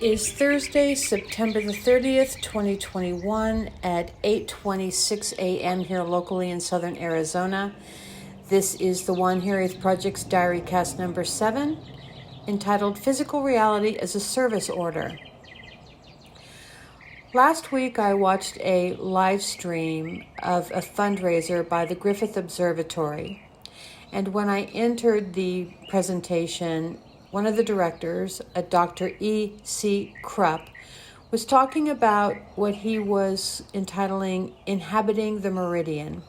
is Thursday, September the 30th, 2021 at 8:26 a.m. here locally in southern Arizona. This is the One Heareth Project's DiaryCast number 7, entitled Physical Reality as a Service Order. Last week I watched a live stream of a fundraiser by the Griffith Observatory. And when I entered the presentation, one of the directors, a Dr. E.C. Krupp, was talking about what he was entitling Inhabiting the Meridian.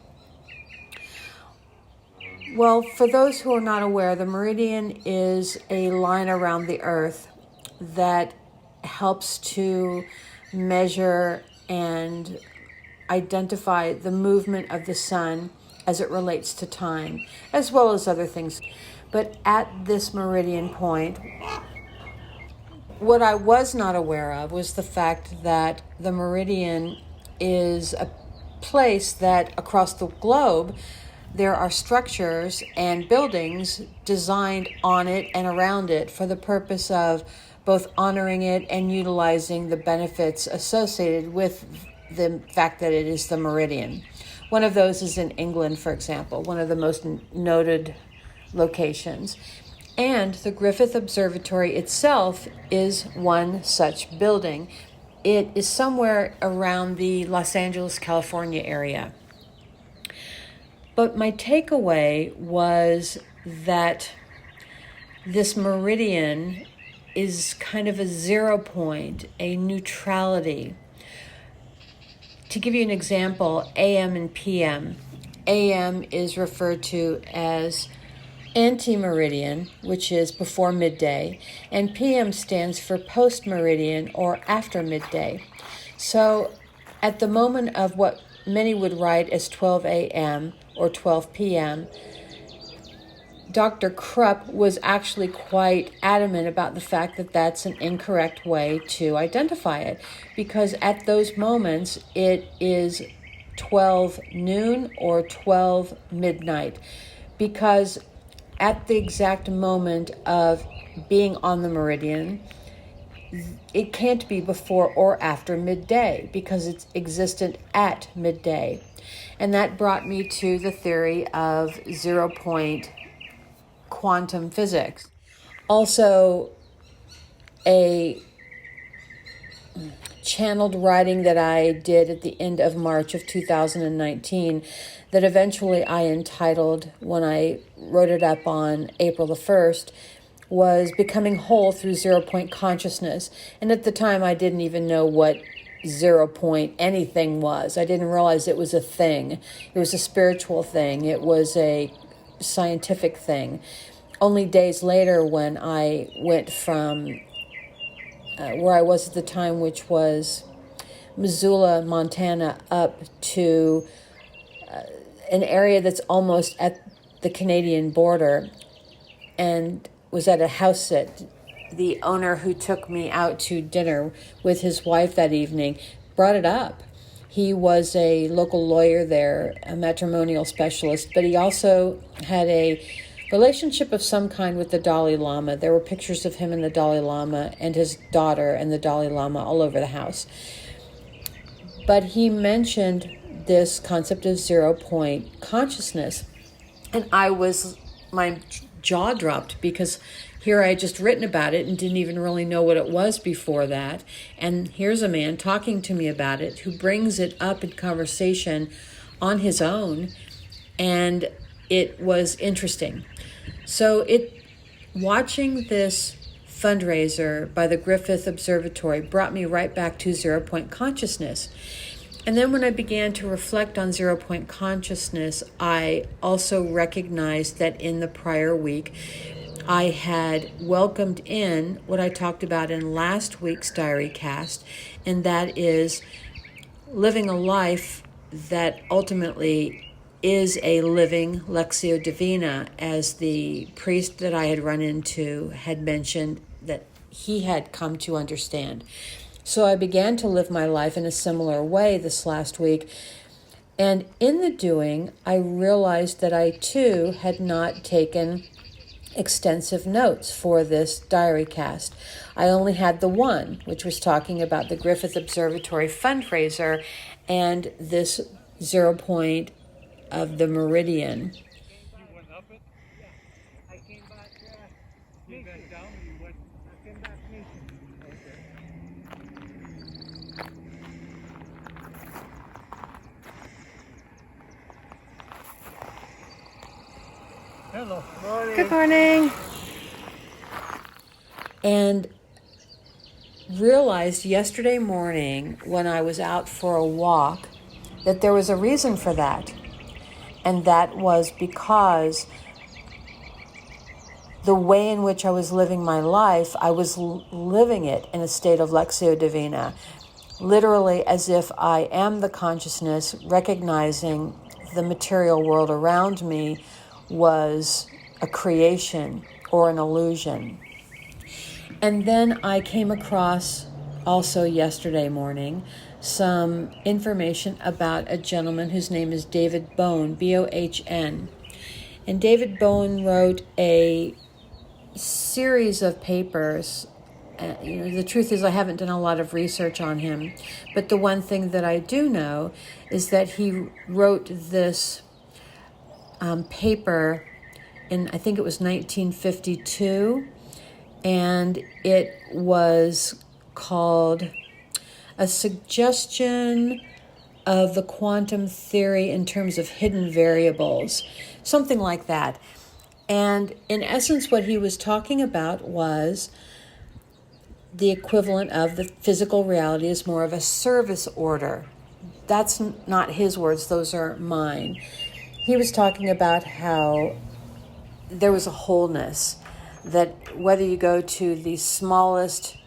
Well, for those who are not aware, the meridian is a line around the earth that helps to measure and identify the movement of the sun as it relates to time, as well as other things. But at this meridian point, what I was not aware of was the fact that the meridian is a place that across the globe there are structures and buildings designed on it and around it for the purpose of both honoring it and utilizing the benefits associated with the fact that it is the meridian. One of those is in England, for example, one of the most noted locations. And the Griffith Observatory itself is one such building. It is somewhere around the Los Angeles, California area. But my takeaway was that this meridian is kind of a 0 point, a neutrality. To give you an example, AM and PM. AM is referred to as anti-meridian, which is before midday, and PM stands for post-meridian or after midday. So at the moment of what many would write as 12 a.m. or 12 p.m., Dr. Krupp was actually quite adamant about the fact that that's an incorrect way to identify it, because at those moments it is 12 noon or 12 midnight, because at the exact moment of being on the meridian, it can't be before or after midday because it's existent at midday. And that brought me to the theory of 0 point quantum physics. Also, a channeled writing that I did at the end of March of 2019 that eventually I entitled, when I wrote it up on April the 1st, was Becoming Whole Through 0 Point Consciousness. And at the time I didn't even know what 0 point anything was. I didn't realize it was a thing. It was a spiritual thing. It was a scientific thing. Only days later, when I went from where I was at the time, which was Missoula, Montana, up to an area that's almost at the Canadian border, and was at a house sit. The owner who took me out to dinner with his wife that evening brought it up. He was a local lawyer there, a matrimonial specialist, but he also had a relationship of some kind with the Dalai Lama. There were pictures of him and the Dalai Lama and his daughter and the Dalai Lama all over the house. But he mentioned this concept of 0 point consciousness. And my jaw dropped, because here I had just written about it and didn't even really know what it was before that. And here's a man talking to me about it who brings it up in conversation on his own. And it was interesting. So watching this fundraiser by the Griffith Observatory brought me right back to 0 point consciousness. And then when I began to reflect on 0 point consciousness, I also recognized that in the prior week, I had welcomed in what I talked about in last week's DiaryCast, and that is living a life that ultimately is a living Lectio Divina, as the priest that I had run into had mentioned that he had come to understand. So I began to live my life in a similar way this last week. And in the doing, I realized that I too had not taken extensive notes for this DiaryCast. I only had the one, which was talking about the Griffith Observatory fundraiser and this 0 point of the Meridian. You went up it? Yeah. I came back. You went down or you went? I came back nation. Okay. Hello. Morning. Good morning. And realized yesterday morning when I was out for a walk that there was a reason for that. And that was because the way in which I was living my life, I was living it in a state of Lectio Divina, literally as if I am the consciousness, recognizing the material world around me was a creation or an illusion. And then I came across also yesterday morning some information about a gentleman whose name is David Bohm, Bohn. And David Bohm wrote a series of papers. The truth is I haven't done a lot of research on him, but the one thing that I do know is that he wrote this paper in, I think it was 1952, and it was called A Suggestion of the Quantum Theory in Terms of Hidden Variables, something like that. And in essence, what he was talking about was the equivalent of the physical reality is more of a service order. That's not his words, those are mine. He was talking about how there was a wholeness, that whether you go to the smallest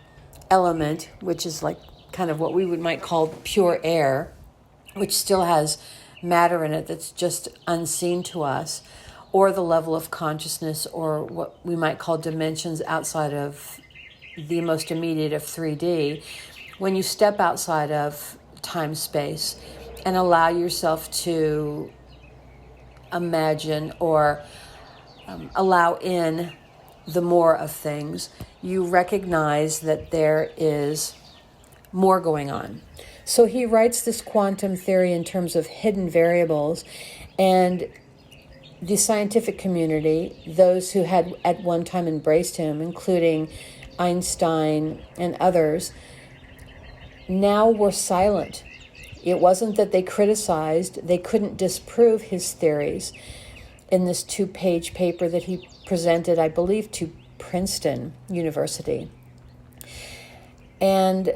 element, which is like kind of what we might call pure air, which still has matter in it that's just unseen to us, or the level of consciousness, or what we might call dimensions outside of the most immediate of 3D, when you step outside of time-space and allow yourself to imagine or allow in the more of things, you recognize that there is more going on. So he writes this quantum theory in terms of hidden variables, and the scientific community, those who had at one time embraced him, including Einstein and others, now were silent. It wasn't that they criticized, they couldn't disprove his theories in this 2-page paper that he presented, I believe, to Princeton University. And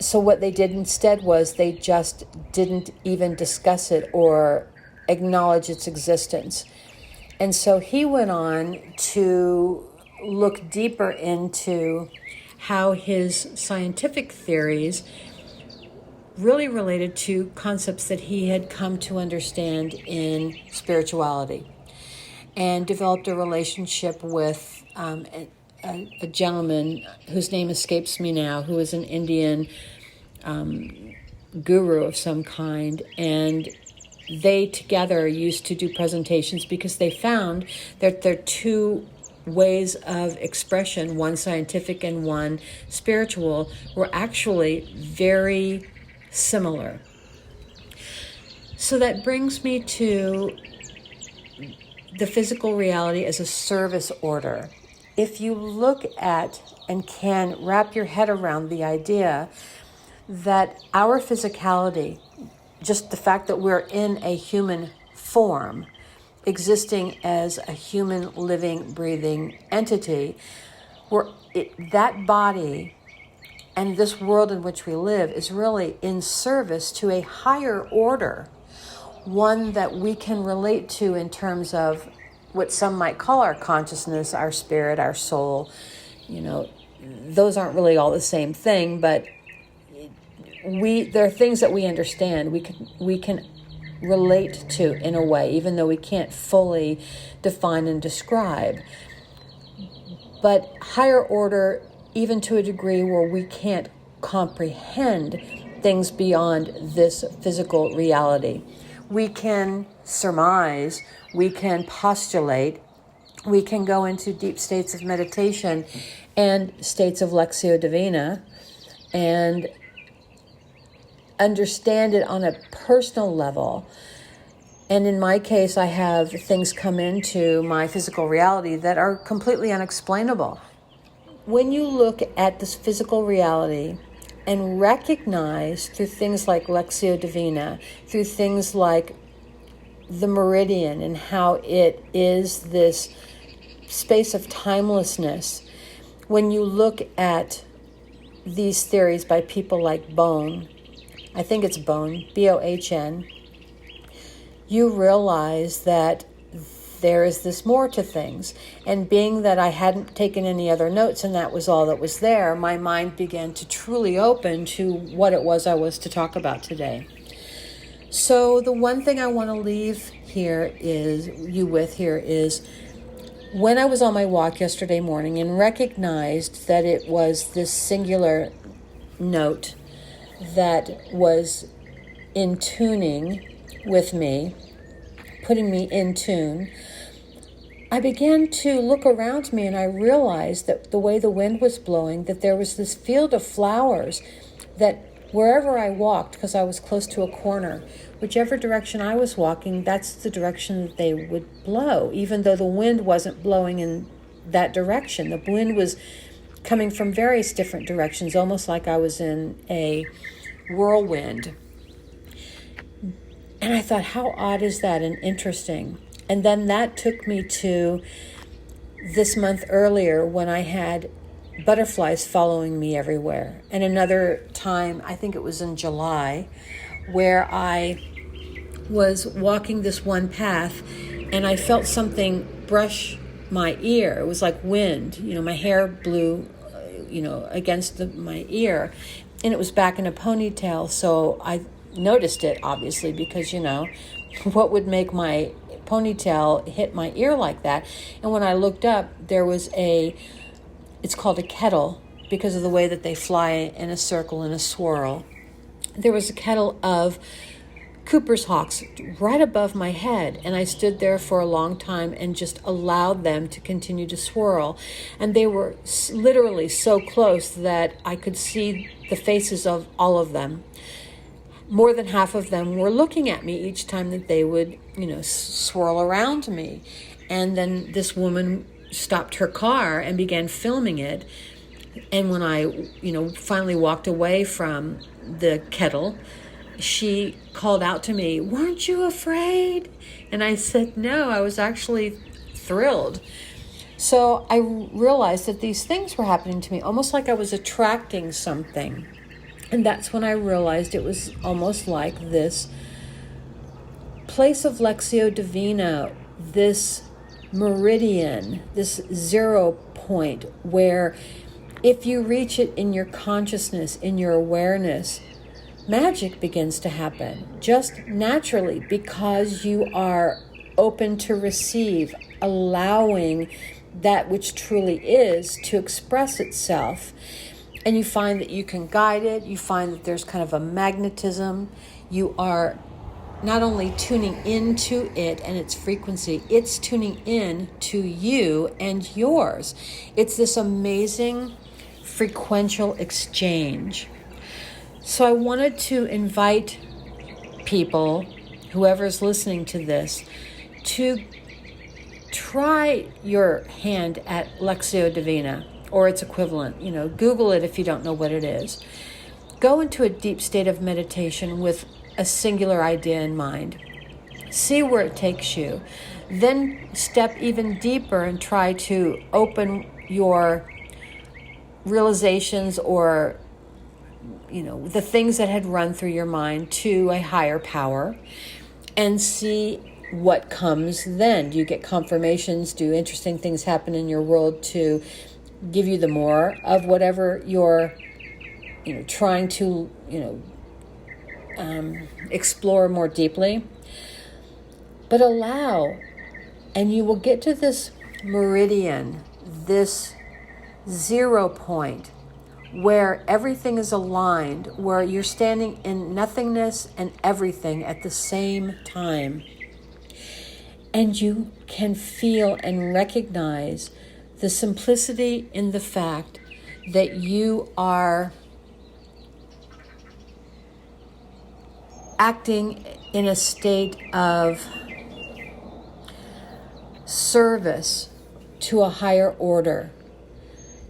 so what they did instead was they just didn't even discuss it or acknowledge its existence. And so he went on to look deeper into how his scientific theories really related to concepts that he had come to understand in spirituality, and developed a relationship with a gentleman whose name escapes me now, who is an Indian guru of some kind, and they together used to do presentations because they found that there are two ways of expression, one scientific and one spiritual, were actually very similar. So that brings me to the physical reality as a service order. If you look at and can wrap your head around the idea that our physicality, just the fact that we're in a human form, existing as a human, living, breathing entity, that body and this world in which we live is really in service to a higher order, one that we can relate to in terms of what some might call our consciousness, our spirit, our soul. Those aren't really all the same thing, but there are things that we understand. We can relate to in a way, even though we can't fully define and describe. But higher order, even to a degree where we can't comprehend things beyond this physical reality. We can surmise, we can postulate, we can go into deep states of meditation and states of Lectio Divina and understand it on a personal level. And in my case, I have things come into my physical reality that are completely unexplainable. When you look at this physical reality and recognize through things like Lectio Divina, through things like the Meridian and how it is this space of timelessness, when you look at these theories by people like Bohm, I think it's Bohm, Bohn, you realize that there is this more to things. And being that I hadn't taken any other notes and that was all that was there, my mind began to truly open to what it was I was to talk about today. So the one thing I want to leave here is when I was on my walk yesterday morning and recognized that it was this singular note that was in tuning with me, putting me in tune, I began to look around me and I realized that the way the wind was blowing, that there was this field of flowers that wherever I walked, because I was close to a corner, whichever direction I was walking, that's the direction that they would blow, even though the wind wasn't blowing in that direction. The wind was coming from various different directions, almost like I was in a whirlwind. And I thought, how odd is that and interesting? And then that took me to this month earlier when I had butterflies following me everywhere. And another time, I think it was in July, where I was walking this one path and I felt something brush my ear. It was like wind, my hair blew, against my ear, and it was back in a ponytail. So I noticed it, obviously, because, what would make my ponytail hit my ear like that? And when I looked up, there was it's called a kettle because of the way that they fly in a circle, in a swirl. There was a kettle of Cooper's hawks right above my head, and I stood there for a long time and just allowed them to continue to swirl. And they were literally so close that I could see the faces of all of them. More than half of them were looking at me each time that they would, swirl around me. And then this woman stopped her car and began filming it. And when I, finally walked away from the kettle, she called out to me, "Weren't you afraid?" And I said, no, I was actually thrilled. So I realized that these things were happening to me, almost like I was attracting something. And that's when I realized it was almost like this place of Lectio Divina, this meridian, this 0 point, where if you reach it in your consciousness, in your awareness, magic begins to happen just naturally because you are open to receive, allowing that which truly is to express itself. And you find that you can guide it. You find that there's kind of a magnetism. You are not only tuning into it and its frequency, it's tuning in to you and yours. It's this amazing frequential exchange. So I wanted to invite people, whoever's listening to this, to try your hand at Lectio Divina or its equivalent. Google it if you don't know what it is. Go into a deep state of meditation with a singular idea in mind. See where it takes you. Then step even deeper and try to open your realizations or the things that had run through your mind to a higher power and see what comes then. Do you get confirmations? Do interesting things happen in your world to give you the more of whatever you're trying to explore more deeply? But allow, and you will get to this meridian, this 0 point, where everything is aligned, where you're standing in nothingness and everything at the same time. And you can feel and recognize the simplicity in the fact that you are acting in a state of service to a higher order.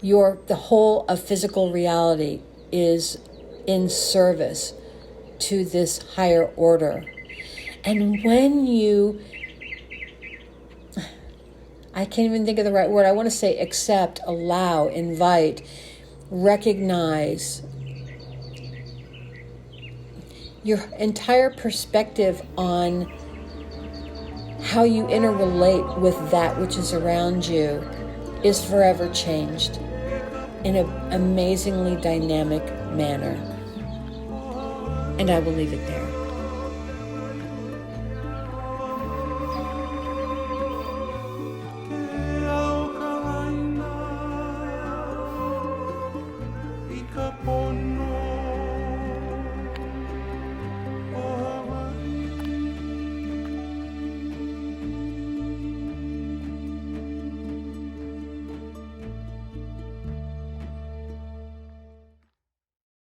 The whole of physical reality is in service to this higher order. And when you, I can't even think of the right word, I want to say accept, allow, invite, recognize, your entire perspective on how you interrelate with that which is around you is forever changed in an amazingly dynamic manner. And I will leave it there.